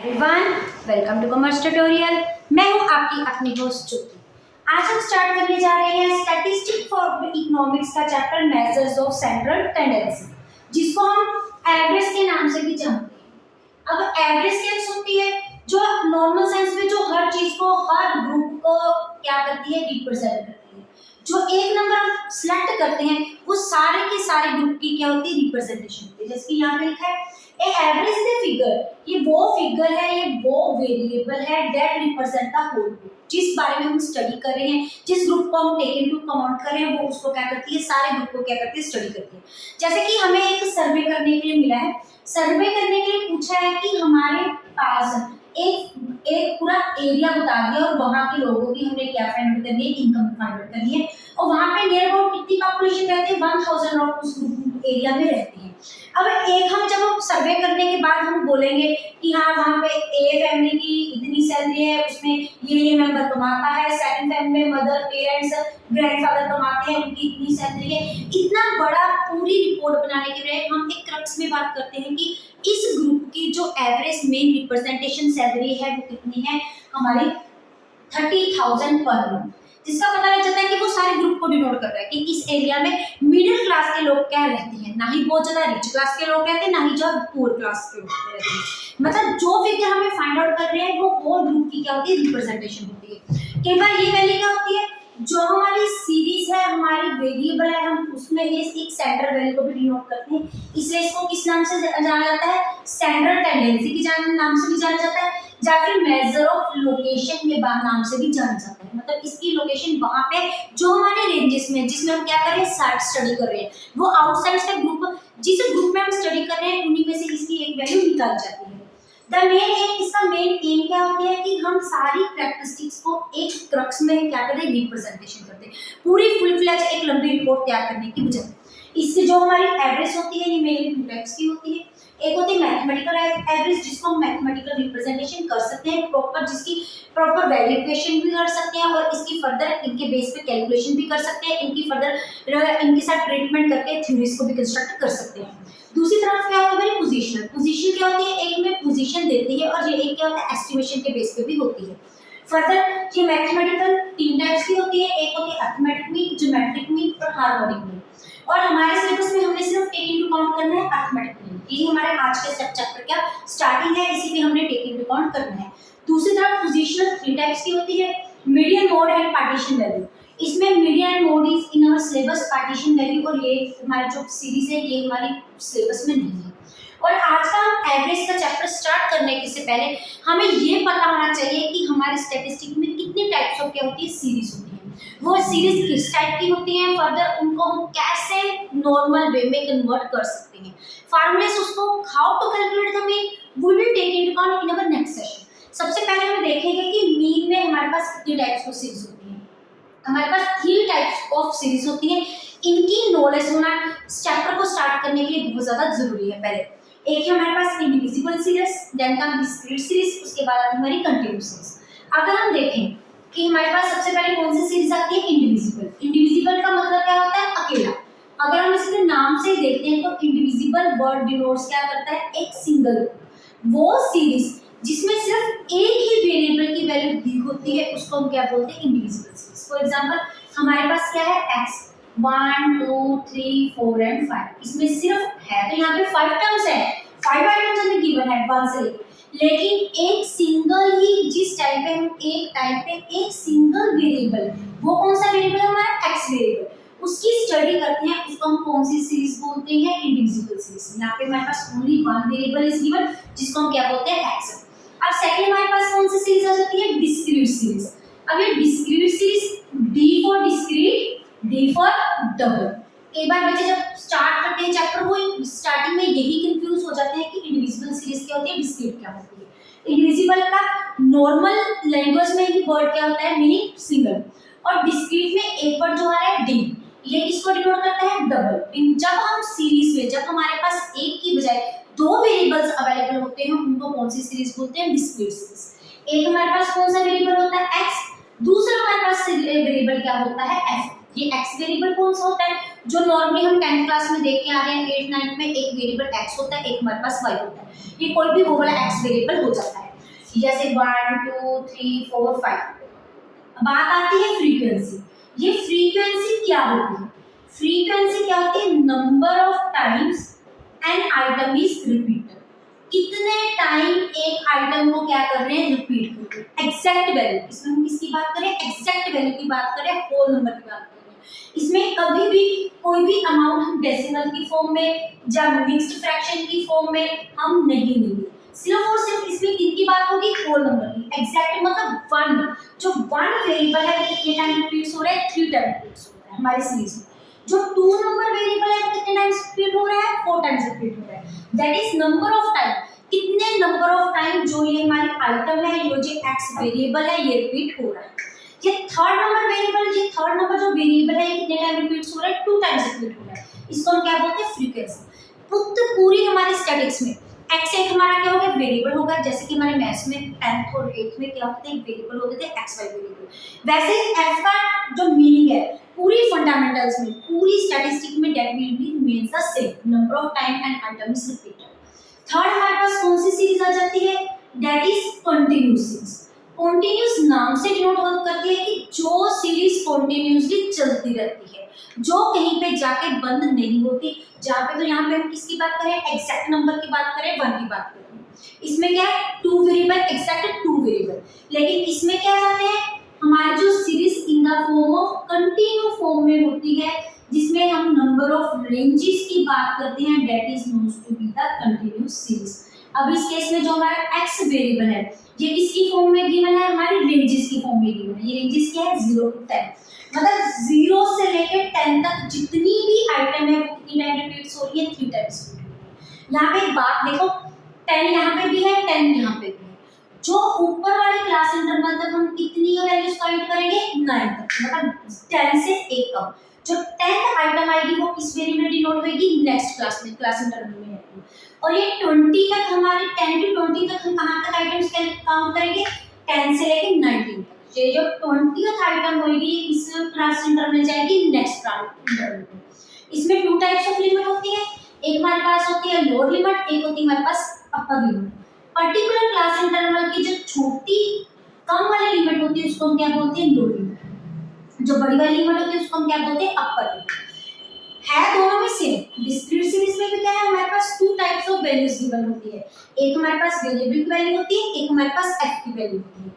Everyone, welcome to commerce tutorial. मैं हूं आपकी अपनी होस्ट ज्योति। आज हम स्टार्ट करने जा रहे हैं स्टैटिस्टिक फॉर इकोनॉमिक्स का chapter measures of central tendency, जिसको हम एवरेज के नाम से भी जानते हैं। अब एवरेज क्या होती है? जो नॉर्मल सेंस में जो हर चीज को, हर ग्रुप को क्या करती है, रिप्रेजेंट करती है। जो एक नंबर हम सिलेक्ट करते हैं वो सारे के सारे ग्रुप की क्या होती है, रिप्रेजेंटेशन होती है। जैसे कि यहाँ पे लिखा है ए एवरेज द फिगर, ये वो फिगर है, ये वो वेरिएबल है that represent the whole group. जिस बारे में हम स्टडी कर रहे हैं, जिस ग्रुप को हम टेक इनटू अकाउंट कर रहे हैं, वो उसको क्या करती है, सारे ग्रुप को क्या करती है, स्टडी करती है। जैसे कि हमें एक सर्वे करने के लिए मिला है, सर्वे करने के लिए पूछा है कि हमारे पास एक पूरा एरिया बता दिया और वहां के लोगों की हमने क्या फाइंड आउट करनी है, इनकम फाइंड आउट करनी है। और वहां पे नियर अबाउट कितनी पॉपुलेशन रहती है, 1000 लोग उस एरिया में रहते हैं। अब एक हम जब सर्वे करने के बाद हम बोलेंगे कि हाँ वहाँ पे ए फैमिली की इतनी सैलरी है, उसमें ये मेंबर कमाता है, सेकंड फैमिली में मदर, पेरेंट्स, ग्रैंडफादर कमाते हैं, उनकी इतनी सैलरी है। इतना बड़ा पूरी रिपोर्ट बनाने के लिए हम एक क्रक्स में बात करते हैं कि इस ग्रुप की जो एवरेज मेन रिप्रेजेंटेशन सैलरी है वो कितनी है, हमारी 30,000 पर मंथ। जिसका पता लग जाता है कि वो सारे ग्रुप को डिनोट कर रहा है कि इस एरिया में मिडिल क्लास के लोग क्या रहते हैं, ना ही बहुत ज्यादा रिच क्लास के लोग रहते हैं, ना ही जो पुअर क्लास के लोग रहते हैं। मतलब जो फिगर हमें फाइंड आउट कर रहे हैं वो होल ग्रुप की क्या होती है, रिप्रेजेंटेशन होती है। कई बार ये वैल्यू क्या होती है, जो हमारी सीरीज है, हमारी वेरिएबल है, हम उसमें एक सेंट्रल वैल्यू को भी डिनोट करते हैं, इसलिए इसको किस नाम से जाना जाता है, सेंट्रल टेंडेंसी की नाम से भी जाना जाता है, या फिर मेजर ऑफ लोकेशन के नाम से भी जाना जाता है। मतलब इसकी लोकेशन वहां पे जो हमारे रेंजेस में, जिसमें हम क्या कर रहे हैं, साइड स्टडी कर रहे हैं, वो आउटसाइड से ग्रुप, जिस ग्रुप में हम स्टडी कर रहे हैं उन्हीं में से इसकी एक वैल्यू निकाल जाती है। द मेन एम, इसका मेन एम क्या होती है कि हम सारी कैरेक्टरिस्टिक्स को एक क्रक्स में क्या करते हैं, रिप्रेजेंटेशन करते हैं, पूरी फुल फ्लैज एक लंबी रिपोर्ट तैयार करने की बजाय। इससे जो हमारी एवरेज होती है, ये मेनली टू टाइप्स की होती है। एक होती है मैथमेटिकल एवरेज, जिसको हम मैथमेटिकल रिप्रेजेंटेशन कर सकते हैं प्रॉपर, जिसकी प्रॉपर वैल्यूएशन भी कर सकते हैं और इसकी फर्दर इनके बेस पे कैलकुलेशन भी कर सकते हैं, इनकी फर्दर इनके साथ ट्रीटमेंट करके थ्योरीज को भी कंस्ट्रक्ट कर सकते हैं। दूसरी तरफ क्या होता है, पोजीशनल। पोजीशन क्या होती है, एक में पोजीशन देती है और ये एक क्या होता है, एस्टिमेशन के बेस पे भी होती है। फर्दर ये मैथमेटिकल 3 टाइप्स की होती है, एक होती है अरिथमेटिक मीन, ज्योमेट्रिक मीन और हार्मोनिक मीन। और हमारे सिलेबस में हमने सिर्फ टेक इनटू अकाउंट करना है अरिथमेटिक मीन, ये हमारे आज के चैप्टर का स्टार्टिंग है, इसी में हमने टेक इनटू अकाउंट करना है। दूसरी तरफ पोजीशनल 3 टाइप्स की होती है, median, mode and partition value. इसमें median and mode is in our syllabus, partition value और ये हमारी जो सीरीज है ये हमारी सिलेबस में नहीं है। और आज का हम एवरेज का चैप्टर स्टार्ट करने के से पहले हमें ये पता होना चाहिए कि हमारे स्टैटिस्टिक में कितनी टाइप्स ऑफ क्या होती है, सीरीज होती है, वो सीरीज किस टाइप की होती है, फर्दर उनको हम कैसे नॉर्मल वे में कन्वर्ट कर सकते हैं, फार्मूलेस उसको how to calculate the mean we will take into account in our next session. सबसे पहले हम देखेंगे कि मीन में हमारे पास कितनी टाइप्स ऑफ सीरीज होती है। हमारे पास 3 टाइप्स ऑफ सीरीज होती है, इनकी नॉलेज होना चैप्टर को स्टार्ट करने के लिए बहुत ज्यादा जरूरी है। पहले एक है हमारे पास individual series, then come discrete series, उसके बाद आती है हमारी कंटीन्यूअस सीरीज। अगर हम देखें कि हमारे पास सबसे पहले कौन सी सीरीज आती है, इंडिविजुअल। इंडिविजुअल का मतलब क्या होता है, अकेला। अगर हम इसके नाम से देखते हैं तो इंडिविजुअल वर्ड डिनोट्स क्या करता है, एक सिंगल, वो सीरीज जिसमें सिर्फ एक ही वेरिएबल की वैल्यू दी होती है उसको हम क्या बोलते हैं, इंडिविजुअल सीरीज। फॉर एग्जांपल हमारे पास क्या है, x 1 2 3 4 एंड 5, इसमें सिर्फ है तो यहाँ पे 5 टर्म्स है, 5 आइटम्स हमें गिवन है 1 से लेकिन एक सिंगल ही, जिस टाइम पे हम एक टाइम पे एक सिंगल वेरिएबल, वो कौन सा वेरिएबल है हमारा, x वेरिएबल, उसकी स्टडी करते हैं, उसको हम कौन सी सीरीज बोलते हैं, इंडिविजुअल सीरीज। यहाँ पे हमारे पास only one variable is given, जिसको हम क्या बोलते हैं, x। अब सेकंड हमारे पास कौन सी सीरीज आ जाती है, डिस्क्रीट सीरीज। अब ये discrete series, D for discrete, D for double. कई बार बच्चे जब स्टार्ट करते हैं चैप्टर, वो स्टार्टिंग में यही कंफ्यूज हो जाते हैं कि इंडिविजुअल सीरीज क्या होती है, डिस्क्रीट क्या होती है। इंडिविजुअल का नॉर्मल लैंग्वेज में ही वर्ड क्या होता है, मीनिंग सिंगल, और डिस्क्रीट में एक वर्ड जो है D, ये किसको डिनोट करता है, डबल। जब हम सीरीज में, जब हमारे पास एक की बजाय 2 वेरिएबल्स अवेलेबल होते हैं, उनको कौन सी सीरीज बोलते हैं, डिस्क्रीट सीरीज। एक हमारे पास कौन सा वेरिएबल होता है, x, दूसरा हमारे पास वेरिएबल क्या होता है, f। ये x वेरिएबल कौन सा होता है, जो नॉर्मली हम 10th क्लास में देख के आ रहे हैं, 8th 9th में एक वेरिएबल x होता है, एक हमारे पास y होता है, ये कोई भी वो वाला x वेरिएबल हो जाता है। जैसे 1 2 3 4 5। बात आती है फ्रीक्वेंसी। ये फ्रीक्वेंसी क्या होती है? फ्रीक्वेंसी क्या होती है? Number of times an item is repeated. कितने टाइम एक आइटम को क्या कर रहे हैं? रिपीट कर रहे हैं। एग्जैक्ट वैल्यू, इसमें हम किसकी बात करें? एग्जैक्ट वैल्यू की बात करें, होल नंबर की बात करें। इसमें कभी भी कोई भी अमाउंट हम डेसिमल की फॉर्म में या मिक्स्ड फ्रैक्शन की फॉर्म में हम नहीं लेंगे। सिर्फ और सिर्फ इसमें किसकी बात होगी? होल नंबर की। एग्जैक्ट मतलब वन, जो वन वेरिएबल है वो कितने टाइम रिपीट हो रहा है? 3 टाइम रिपीट हो रहा है हमारी सीरीज में। जो 2 नंबर वेरिएबल है वो कितने टाइम्स रिपीट हो रहा है? 4 टाइम्स रिपीट हो रहा है। That is number of time. कितने नंबर ऑफ टाइम जो ये हमारी आइटम है, ये जो एक्स वेरिएबल है, ये रिपीट हो रहा है। ये थर्ड नंबर वेरिएबल, ये थर्ड नंबर जो वेरिएबल है, ये कितने टाइम रिपीट हो रहा है? 2 टाइम्स रिपीट हो रहा है। इसको हम क्या बोलते हैं? फ्रीक्वेंसी। पूरी हमारी स्टैटिक्स में एक्स एक हमारा क्या होगा? वेरिएबल होगा। जैसे कि हमारे मैथ्स में 10th और 8th में क्या होते थे? वेरिएबल होते थे एक्स वाई वेरिएबल। वैसे ही एफ का जो मीनिंग है पूरी फंडामेंटल्स में, पूरी स्टैटिस्टिक में, that will be means the same, number of time and item is repeated. Third हमारे पास कौन सी सीरीज आ जाती है? That is continuous series. Continuous नाम से डिनोट करती है कि जो सीरीज कंटिन्यूअसली चलती रहती है, जो कहीं पे जाके बंद नहीं होती। जहाँ पे तो यहाँ पे हम किसकी बात करें? एग्जैक्ट नंबर की बात करें, 1 की बात करें। इसमें क्या है? 2 वेरिएबल, एग्जैक्ट 2 वेरिएबल। लेकिन इसमें क्या जाते हैं? हमारी जो series in the form of continue form में होती है, जिसमें हम नंबर ऑफ रेंजेस की बात करते हैं, that is knowns to be the continuous series. अब इस केस में जो हमारा एक्स वेरिएबल है, ये किसकी फॉर्म में गिवन है? हमारी रेंजेस की फॉर्म में गिवन है। ये रेंजेस क्या है? 0 to 10। मतलब 0 से लेकर 10 तक जितनी भी आइटम है वो कितनी टाइम रिपीट्स हो रही है? 3 टाइम्स। यहाँ पे एक बात देखो, 10 यहाँ पे भी है, 10 यहाँ पे भी है। जो ऊपर वाले क्लास इंटरवल तक हम कितनी वैल्यूज काउंट करेंगे? 9 तक। मतलब 10 से एक कम। जो 10th आइटम आएगी वो किस वेरिएबल में डिनोट होगी? नेक्स्ट क्लास में, क्लास इंटरवल में आएगी। और ये 20 तक, हमारे 10 to 20 तक हम कहाँ तक आइटम्स काउंट करेंगे? 10 से लेकर 19 तक। ये जो 20th आइटम होगी इस क्लास इंटरवल में जाएगी नेक्स्ट क्लास इंटरवल में। इसमें 2 टाइप्स ऑफ लिमिट होती है। एक हमारे पास होती है लोअर लिमिट, एक होती है हमारे पास upper limit. Particular class interval की जो छोटी कम वाली लिमिट होती है उसको हम क्या बोलते हैं? Lower limit. जो बड़ी वाली लिमिट होती है उसको हम क्या बोलते हैं? Upper limit. है दोनों में सेम। डिस्क्रीट सीरीज में भी क्या है? हमारे पास 2 टाइप्स ऑफ वैल्यूज गिवन होती है। एक हमारे पास वेरिएबल की वैल्यू होती है, एक हमारे पास एक्स की वैल्यू होती है।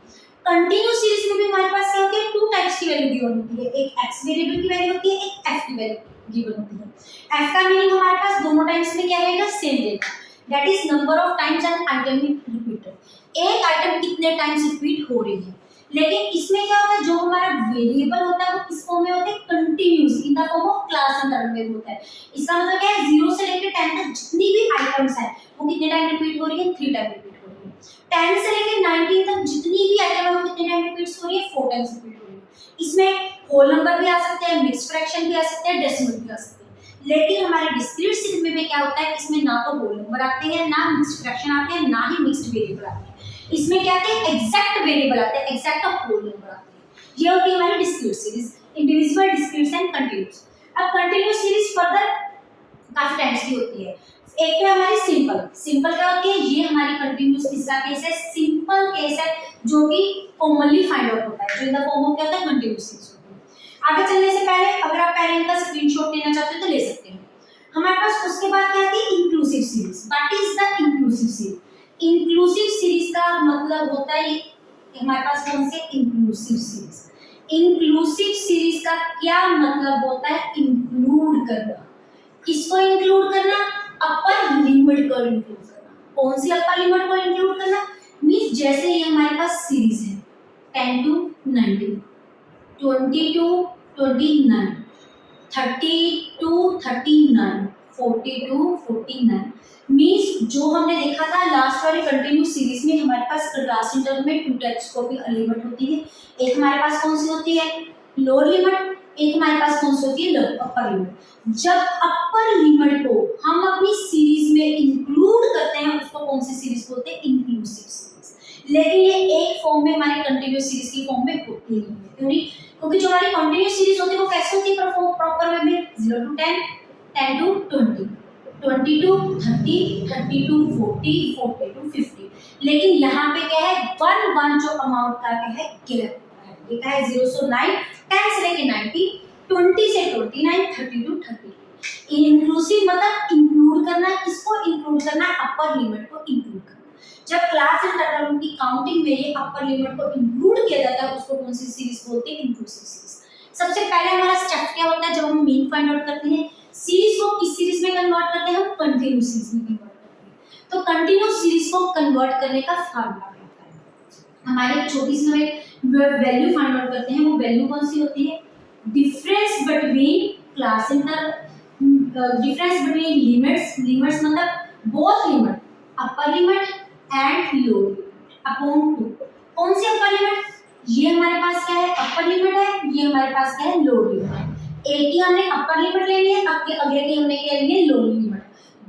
कंटिन्यूअस सीरीज में भी हमारे पास क्या होती है? 2 टाइप्स की वैल्यू गिवन होती है। एक एक्स वेरिएबल की वैल्यू होती है, एक एक्स की वैल्यू गिवन होती है। एफ का मीनिंग हमारे पास दोनों टाइम्स में क्या रहेगा? सेम रहेगा। That is number of times an item repeated. एक आइटम कितने टाइम्स रिपीट हो रही है। लेकिन इसमें क्या होता है? जो हमारा वेरिएबल होता है वो किस फॉर्म में होता है? Continuous in the form of class interval में होता है। इसका मतलब क्या है? 0 से लेकर 10 तक जितनी भी आइटम्स है वो कितने टाइम रिपीट हो रही है? 3 टाइम रिपीट हो रही है। 10 से लेकर 19 तक जितनी भी आइटम है वो कितने टाइम रिपीट हो रही है? 4 टाइम्स रिपीट हो रही है। इसमें होल नंबर भी आ सकते हैं, मिक्स्ड फ्रैक्शन भी आ सकते हैं, डेसिमल भी आ सकते हैं। लेकिन हमारे डिस्क्रीट सीरीज में क्या होता है? इसमें ना तो होल नंबर आते हैं, ना मिक्स्ड फ्रैक्शन आते हैं, ना ही मिक्स्ड वेरिएबल आते हैं। इसमें क्या आते हैं? एग्जैक्ट वेरिएबल आते हैं, एग्जैक्ट होल नंबर आते हैं। ये होती है हमारी discrete series, individual, discrete and continuous. अब कंटीन्यूअस सीरीज फर्दर काफी टाइप्स की होती है। एक है हमारी सिंपल। सिंपल क्या होती है? ये हमारी कंटीन्यूअस इसका केस है, सिंपल केस है, जो कि कॉमनली फाइंड आउट होता है, जो इन द फॉर्म ऑफ क्या होता है? कंटीन्यूअस सीरीज होती है। आगे चलने से पहले अगर आप पहले इनका स्क्रीनशॉट लेना चाहते हो तो ले सकते हैं। हमारे पास उसके बाद क्या आती है? Inclusive series. What is the inclusive series? Inclusive series का मतलब होता है हमारे पास कौन से? Inclusive series. इंक्लूसिव सीरीज का क्या मतलब होता है? इंक्लूड करना। किसको इंक्लूड करना? अपर लिमिट को इंक्लूड करना। कौन सी अपर लिमिट को इंक्लूड करना? मींस जैसे ये हमारे पास सीरीज है 10 to 19, 20 to 29, 30 to 39, 40 to 49। Means जो हमने देखा था लास्ट वाली कंटिन्यूस सीरीज में, हमारे पास क्लास इंटरवल में 2 टाइप्स को भी लिमिट होती है। एक हमारे पास कौन सी होती है? Lower limit. एक हमारे पास कौन सी होती है? Upper limit. जब अपर लिमिट को हम अपनी सीरीज में इंक्लूड करते हैं उसको कौन सी सीरीज बोलते हैं? Inclusive series. लेकिन ये एक फॉर्म में हमारी कंटिन्यूस सीरीज की फॉर्म में होती नहीं है। क्यों नहीं? क्योंकि जो हमारी कंटिन्यूस सीरीज होती है वो कैसे होती है? प्रॉपर वे में 0 to 10, 10 to 20, 20 to 30, 30 to 40, 40 to 50। लेकिन यहाँ पे क्या है 1 जो अमाउंट का क्या है गैप है, ये क्या है 0 से 9, 10 से लेके 90, 20 से 29, 30 to 32। इंक्लूसिव मतलब इंक्लूड करना, किसको इंक्लूड करना, अपर लिमिट को इंक्लूड करना। जब क्लास एंड टर्म की काउंटिंग में ये अपर लिमिट को इंक्लूड किया जाता है उसको कौन सी सीरीज बोलते हैं, इंक्लूसिव सीरीज। सबसे पहले हमारा स्टेप क्या होता है, जब हम मीन फाइंड आउट करते हैं सीरीज को किस सीरीज में कन्वर्ट करते हैं, हम कंटिन्यूअस सीरीज में कन्वर्ट करते हैं। तो कंटिन्यूअस सीरीज को कन्वर्ट करने का फार्मूला क्या होता है, हमारे एक छोटी सी वैल्यू फाइंड आउट करते हैं, वो वैल्यू कौन सी होती है, difference between class and difference between limits मतलब both limit, upper limit and lower limit upon 2। कौन सी अपर लिमिट, ये हमारे पास क्या है अपर लिमिट है, ये हमारे पास क्या है लोअर लिमिट है। एक की हमने अपर लिमिट लेनी है, अब अगले की हमने क्या लेनी है लोअर लिमिट।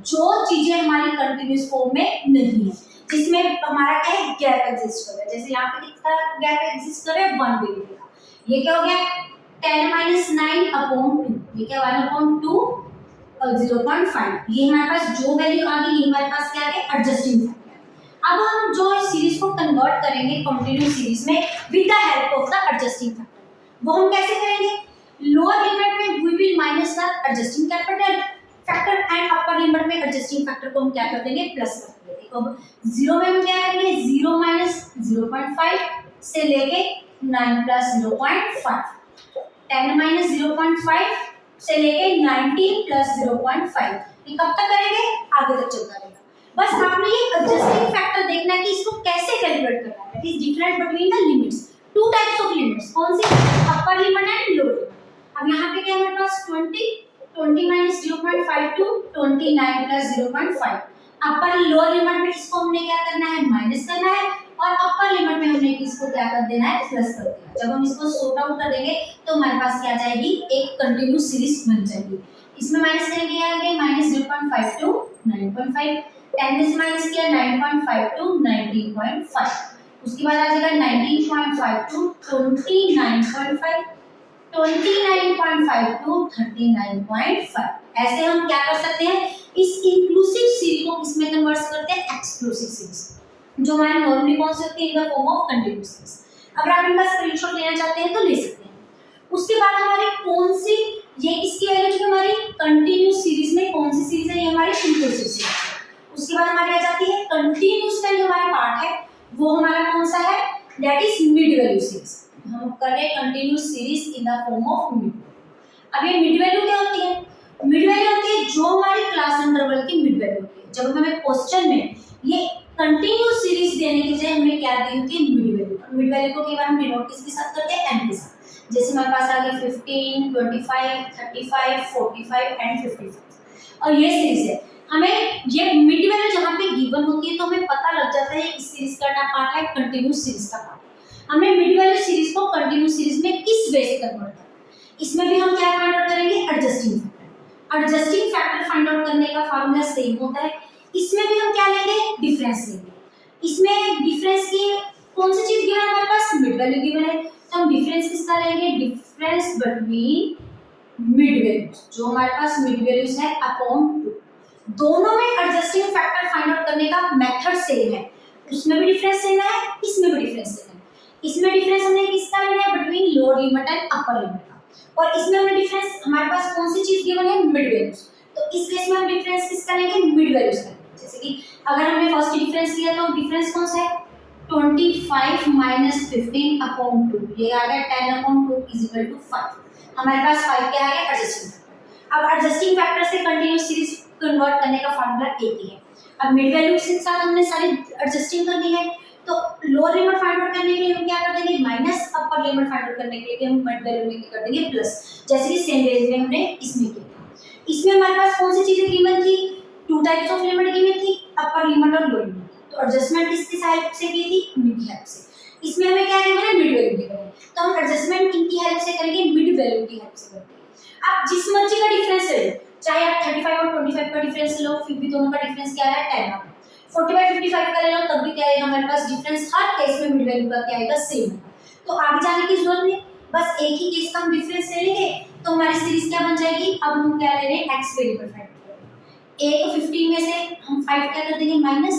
जो चीजें हमारी कंटिन्यूअस फॉर्म में नहीं है, जिसमें हमारा क्या है गैप एग्जिस्ट कर रहा है, जैसे यहाँ पे कितना गैप एग्जिस्ट कर रहा है 1 वेरिएबल का, ये क्या हो गया 10 - 9 अपॉन 2, ये क्या 1 अपॉन 2 और 0.5। ये हमारे पास जो वैल्यू आ गई, ये हमारे पास क्या है एडजस्टिंग फैक्टर। अब हम जो इस सीरीज को कन्वर्ट करेंगे कंटिन्यूअस सीरीज में with the help of the adjusting factor, वो हम कैसे करेंगे, लोअर लिमिट में we will minus the adjusting factor and upper limit में एडजस्टिंग फैक्टर को हम क्या कर देंगे प्लस कर देंगे। अब 0 में हम क्या करेंगे 0 - 0.5 से लेके 9 + 0.5, 10 - 0.5 से लेके 19 + 0.5, ये कब तक करेंगे, आगे तक चलता रहेगा। बस आपने ये एडजस्टिंग फैक्टर देखना है कि इसको कैसे कैलकुलेट करना है, that is difference between the limits, two types of limits, कौन सी, upper limit and lower limit. अब यहाँ पे क्या है हमारे पास 20 - 0.5 to 29 + 0.5, अपर लोअर लिमिट में इसको हमने क्या करना है माइनस करना है, और अपर लिमिट में हमने इसको क्या कर देना है प्लस कर देना है। जब हम इसको सॉर्ट आउट कर देंगे तो हमारे पास क्या आ जाएगी, एक कंटिन्यूअस सीरीज बन जाएगी। इसमें माइनस करेंगे क्या आएंगे -0.5 to 9.5, 10 में से माइनस किया 9.5 to 19.5, उसके बाद आ जाएगा 19.5 to 29.5, 29.5 to 39.5। ऐसे हम क्या कर सकते हैं, इस इंक्लूसिव सीरीज को किसमें कन्वर्ट करते हैं, एक्सक्लूसिव सीरीज, जो हमारे नॉर्मली कौन से होती है in the form of continuous series. अगर आप इनका स्क्रीनशॉट लेना चाहते हैं तो ले सकते हैं। उसके बाद हमारी कौन सी, ये इसकी वैल्यू हमारी कंटिन्यूअस सीरीज में कौन सी सीरीज है, ये हमारी इंक्लूसिव सीरीज है। उसके बाद हमारी आ जाती है कंटिन्यूअस का जो हमारा पार्ट है वो हमारा कौन सा है, that is mid value series. हम कर रहे हैं continuous series in the form of mid. अब ये मिड वैल्यू क्या होती है, मिड वैल्यू होती है जो हमारी क्लास इंटरवल की मिड वैल्यू होती है। जब हमें क्वेश्चन में ये कंटिन्यूअस सीरीज देने की बजाय हमें क्या दी होती है मिड वैल्यू। मिड वैल्यू को कई बार हम डिनोट किसके साथ करते हैं, एन के साथ। जैसे हमारे पास आ गया 15, 25, 35, 45 एंड 55 और ये सीरीज है। हमें ये मिड वैल्यू जहाँ पे गिवन होती है तो हमें पता लग जाता है इस सीरीज का क्या पार्ट है, कंटिन्यूअस सीरीज का पार्ट। हमें मिड वैल्यू सीरीज को कंटिन्यूअस सीरीज में किस वे से कन्वर्ट करना है, इसमें भी हम क्या फाइंड आउट करेंगे, adjusting factor. Adjusting factor find out करने का फार्मूला सेम होता है। इसमें भी हम क्या लेंगे, डिफरेंस लेंगे। इसमें डिफरेंस की कौन सी चीज गिवन है हमारे पास, मिड वैल्यू गिवन है, तो हम डिफरेंस किसका लेंगे, डिफरेंस बिटवीन मिड वैल्यूज, जो हमारे पास मिड वैल्यूज है अपॉन 2। दोनों में एडजस्टिंग फैक्टर फाइंड आउट करने का मेथड सेम है, उसमें भी डिफरेंस लेना है, इसमें भी डिफरेंस लेना है। इसमें डिफरेंस हमने किसका लेना है, between lower limit and upper limit का, और इसमें हमने डिफरेंस हमारे पास कौन सी चीज गिवन है, मिड वैल्यूज, तो इस केस में हम डिफरेंस किसका लेंगे, मिड वैल्यूज का। जैसे कि अगर हमने फर्स्ट डिफरेंस लिया तो डिफरेंस कौन सा है, 25 - 15 अपॉन 2, ये आ गया 10 अपॉन 2 = 5। हमारे पास 5 क्या आ गया, एडजस्टिंग फैक्टर। अब एडजस्टिंग फैक्टर से कंटीन्यूअस सीरीज कन्वर्ट करने का फार्मूला एक ही है। अब मिड वैल्यू के साथ हमने सारी एडजस्टिंग करनी है, तो लोअर लिमिट फाइंड आउट करने के लिए हम क्या कर देंगे minus, upper limit find out करने के लिए हम मिड वैल्यू में क्या कर देंगे प्लस, जैसे कि सेम वे में हमने इसमें किया। इसमें हमारे पास कौन सी चीजें गिवन थी, to types of limit given थी, अपर लिमिट और लोअर लिमिट। तो एडजस्टमेंट किसकी हेल्प से की थी, मिड की हेल्प से। इसमें हमें क्या गिवन है, मिड वैल्यू गिवन है, तो हम एडजस्टमेंट किनकी हेल्प से करेंगे, मिड वैल्यू की हेल्प से करेंगे। आप जिस मर्जी का डिफरेंस ले, चाहे आप 35 और 25 का डिफरेंस लो, फिर भी दोनों का डिफरेंस क्या है 10 है। 45 55 का ले लो तब भी क्या आएगा हमारे पास डिफरेंस, हर केस में मिड वैल्यू का क्या आएगा, सेम है। तो आगे जाने की जरूरत नहीं, बस एक ही केस का हम डिफरेंस ले लेंगे तो हमारी सीरीज क्या बन जाएगी। अब हम क्या ले रहे हैं, एक्स वेरिएबल फाइंड करेंगे। a को 15 में से हम 5 क्या कर देंगे माइनस,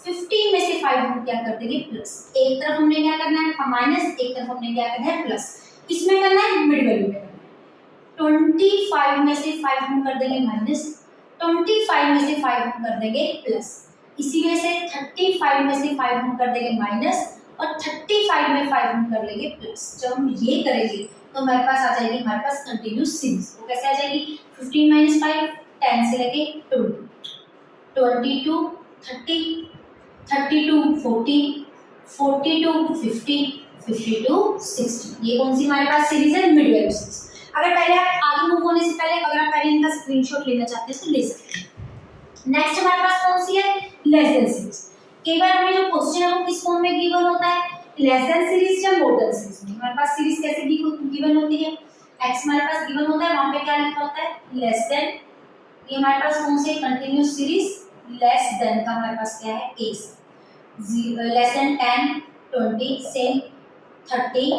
15 में से 5 हम क्या कर देंगे प्लस, एक तरफ हमने क्या करना है माइनस, एक तरफ हमने क्या करना है प्लस, किसमें करना है मिड वैल्यू में करना है। 25 में से 5 हम कर देंगे माइनस, 25 में से 5 हम कर देंगे प्लस, इसी वजह से 35 में से 5 हम कर देंगे माइनस और 35 में 5 हम कर लेंगे प्लस। जब हम ये करेंगे तो हमारे पास आ जाएगी हमारे पास कंटिन्यूस सीरीज। वो कैसे आ जाएगी 15 माइनस 5 10 से लेके 20, 22 30, 32 40, 42 50, 52 60। ये कौन सी हमारे पास सीरीज है मिड वैल्यू सीरीज। अगर पहले आप आगे मूव होने से पहले अगर आप पहले इनका स्क्रीनशॉट लेना चाहते हैं तो ले सकते हैं। नेक्स्ट हमारे पास कौन सी है लेस देन सीरीज। कई बार हमें जो क्वेश्चन है वो किस फॉर्म में गिवन होता है लेस देन सीरीज या मोर देन सीरीज में। हमारे पास सीरीज कैसे गिवन होती है x हमारे पास गिवन होता है, वहां पे क्या लिखा होता है लेस देन, ये हमारे पास कौन सी कंटिन्यूस सीरीज लेस देन का हमारे पास क्या है a लेस देन 10 20 से 30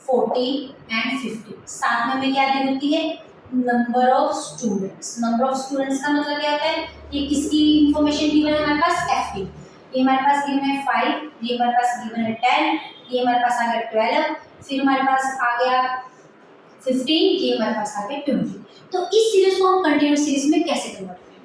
40 एंड 50। साथ में हमें क्या दी होती है number of students. Number of students का मतलब क्या होता है ये किसकी इंफॉर्मेशन गिवन है हमारे पास FT, ये हमारे पास गिवन है 5, ये हमारे पास गिवन है 10, ये हमारे पास आ गया 12, फिर हमारे पास आ गया 15, ये हमारे पास आ गया 20। तो इस सीरीज को हम कंटिन्यूस सीरीज में कैसे कन्वर्ट करें।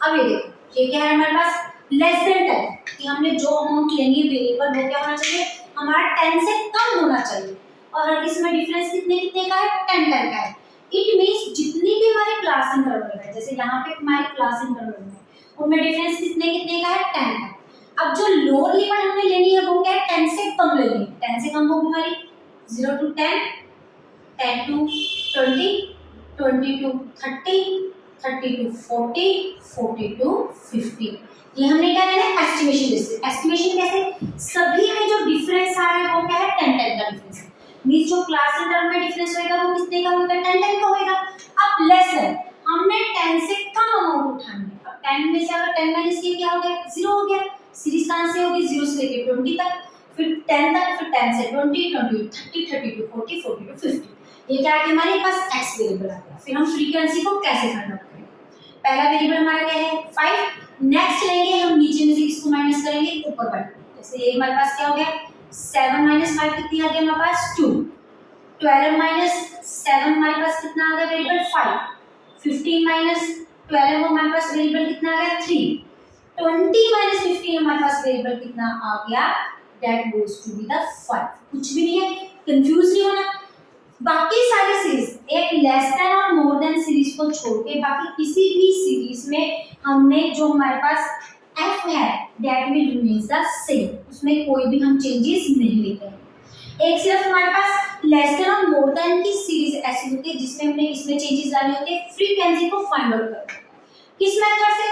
अब ये देखो ये क्या है हमारे पास लेस देन 10 कि हमने जो अमाउंट लेनी है वेरिएबल वो क्या होना चाहिए हमारा 10 से कम होना चाहिए और हर किसी में डिफरेंस कितने कितने का है 10 10 का है। इट मींस जितनी भी हमारी क्लास इंटरवल है जैसे यहाँ पे हमारी क्लास इंटरवल है उनमें डिफरेंस कितने कितने का है 10 का। अब जो लोअर लिमिट हमने लेनी है वो क्या है 10 से कम लेनी है। 10 से कम होगी हमारी 0 to 10, 10 to 20, 20 to 30, 30 to 40, 40 to 50। ये हमने क्या लेना है एस्टिमेशन बेसिस। एस्टिमेशन कैसे सभी में जो डिफरेंस आ रहा है वो क्या है 10 10 का डिफरेंस है। मींस जो क्लास इंटरवल में डिफरेंस होएगा वो कितने का होगा 10 10 का होएगा। अब लेसन हमने 10 से कम अमाउंट उठानी है। अब 10 में से अगर 10 माइनस किया क्या हो गया 0 हो गया। सीरीज कहां से होगी 0 से लेके 20 तक, फिर 10 तक, फिर 10 से 20 20 30 30 to 40 40 to 50। ये क्या है हमारे पास x वेरिएबल आ गया। फिर हम फ्रीक्वेंसी को कैसे फाइंड आउट करेंगे। पहला वेरिएबल हमारा क्या है 5, नेक्स्ट लेंगे हम नीचे में से किसको माइनस करेंगे ऊपर वाले। जैसे ये हमारे पास क्या हो गया 7 माइनस 5 कितनी आ गई हमारे पास 2, 12 माइनस 7 हमारे पास कितना आ गया वेरिएबल 5, 15 माइनस 12 हमारे पास वेरिएबल कितना आ गया 3, 20 माइनस 15 हमारे पास वेरिएबल कितना आ गया that goes to be the 5। कुछ भी नहीं है कंफ्यूज नहीं होना। बाकी सारी सीरीज एक लेस देन और मोर देन सीरीज को छोड़ के बाकी किसी भी सीरीज में हमने जो हमारे पास f है that will remains the same, उसमें कोई भी हम चेंजेस नहीं लेते हैं। एक सिर्फ हमारे पास लेस देन और मोर देन की सीरीज ऐसी होती है जिसमें हमने इसमें चेंजेस डालने होते हैं फ्रीक्वेंसी को फाइंड आउट करना। किस मेथड से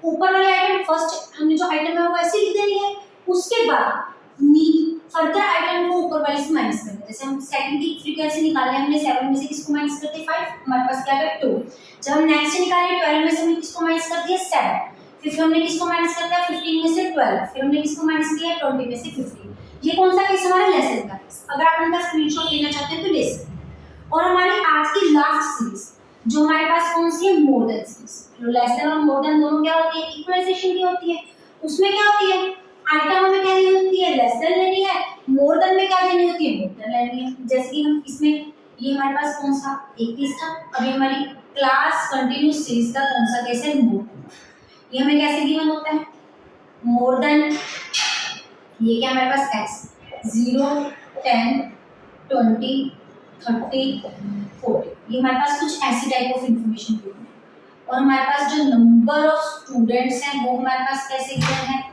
ऊपर वाले आइटम फर्स्ट हमने जो आइटम है वो ऐसे लिख देनी है, उसके बाद फर्दर आइटम को ऊपर वाले से माइनस करना है। जैसे हम सेकंड की फ्रीक्वेंसी निकाले हमने 7 में से किसको माइनस करते 5, हमारे पास क्या है 2। जब हम नेक्स्ट निकाले 12 में से हमने किसको माइनस कर दिया 7, फिर हमने किसको माइनस कर दिया 15 में से 12, फिर हमने किसको माइनस किया 20 में से 15। ये कौन सा केस हमारा लेसन का केस। अगर आप इनका स्क्रीनशॉट लेना चाहते हैं तो ले सकते हैं। और हमारी आज की लास्ट सीरीज जो हमारे पास कौन सी है more than series. Less than और मोर देन दोनों क्या होती है इक्वलाइजेशन की होती है। उसमें क्या होती है आइटम हमें क्या लेनी होती है लेस देन लेनी है, मोर देन में क्या लेनी होती है मोर देन लेनी है। जैसे कि हम इसमें ये हमारे पास कौन सा एक केस था, अभी हमारी क्लास कंटिन्यूस सीरीज का कौन सा केस है मोर देन। ये हमें कैसे गिवन होता है मोर देन, ये क्या हमारे पास x 0 10 20 30 40, ये हमारे पास कुछ ऐसी टाइप ऑफ इंफॉर्मेशन गिवन है। और हमारे पास जो नंबर ऑफ स्टूडेंट्स हैं वो हमारे पास कैसे गिवन है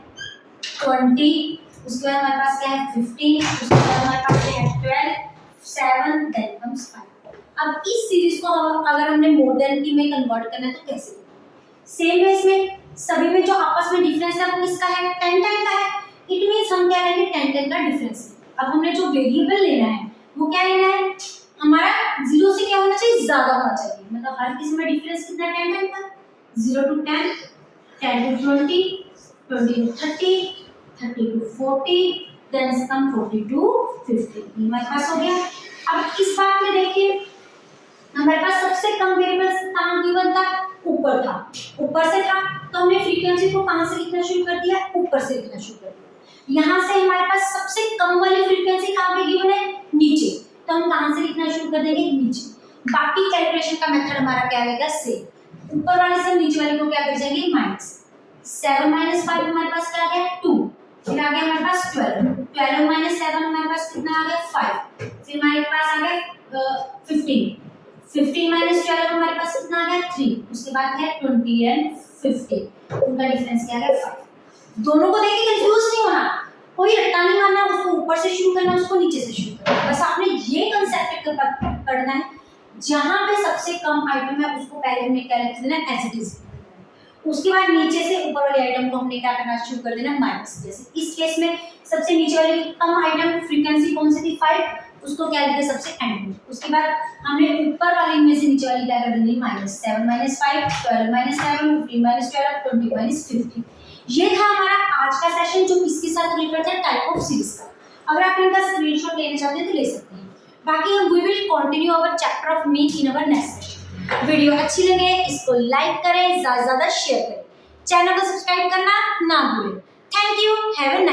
20, उसके बाद हमारे पास क्या है 15, उसके बाद हमारे पास क्या है 12 7 देन कम्स 5। अब इस सीरीज को अगर हमने मोर देन की में कन्वर्ट करना है तो कैसे सेम है। इसमें सभी में जो आपस में डिफरेंस है वो किसका है 10 10 का है। इट मींस हम क्या लेंगे 10 10 का डिफरेंस। अब हमने जो वेरिएबल लेना है वो क्या लेना है हमारा 0 से क्या होना चाहिए ज्यादा होना चाहिए। मतलब हर किसी में डिफरेंस कितना 10 10 का 0 to 10, 10 to 20, 20 to 30, 30 to 40, then come 40 to 50। ये हमारे पास हो गया। अब इस बात में देखिए हमारे पास सबसे कम वेरिएबल कहाँ गिवन था ऊपर था, ऊपर से था तो हमने फ्रीक्वेंसी को कहाँ से लिखना शुरू कर दिया, ऊपर से लिखना शुरू कर दिया। यहाँ से हमारे पास सबसे कम वाली फ्रीक्वेंसी कहाँ पे गिवन है, नीचे, तो हम कहाँ से लिखना शुरू कर देंगे, नीचे। बाकी कैलकुलेशन का मेथड हमारा क्या रहेगा, सेम। ऊपर वाले से हमारे नीचे वाले को क्या कर जाएंगे, माइनस। 7 - 5 हमारे पास क्या आ गया, 2। फिर आ गया हमारे पास 12, 12 - 7 हमारे पास कितना आ गया, 5। फिर हमारे पास आ गया 15, 15 - 12 हमारे पास कितना आ गया, 3। उसके बाद है 20 एंड 50, उनका डिफरेंस क्या है, 5। दोनों को देख के कंफ्यूज नहीं होना, कोई रट्टा नहीं मारना, उसको ऊपर से शुरू करना, उसको नीचे से शुरू करना। बस आपने ये कंसेप्ट पढ़ना है, जहां पे सबसे कम आइटम है उसको पहले हमने क्या लिख देना, एज इट इज। उसके बाद नीचे से ऊपर वाले आइटम को हमने क्या करना शुरू कर देना, माइनस। जैसे इस केस में सबसे नीचे वाली कम आइटम फ्रीक्वेंसी कौन सी थी, 5, उसको क्या लिखते सबसे एंड में। उसके बाद हमने ऊपर वाली में से नीचे वाली क्या कर देनी, माइनस। 7 - 5, 12 - 7, 15 - 12, 20 - 50। ये था हमारा आज का सेशन, जो किसके साथ रिलेटेड है, टाइप ऑफ सीरीज का। अगर आप इनका स्क्रीनशॉट लेना चाहते हैं तो ले सकते हैं। बाकी हम we will continue our chapter of mean in our next session. Video अच्छी लगे इसको लाइक करें, ज्यादा से ज्यादा शेयर करें, चैनल को सब्सक्राइब करना ना भूलें। Thank you, have a nice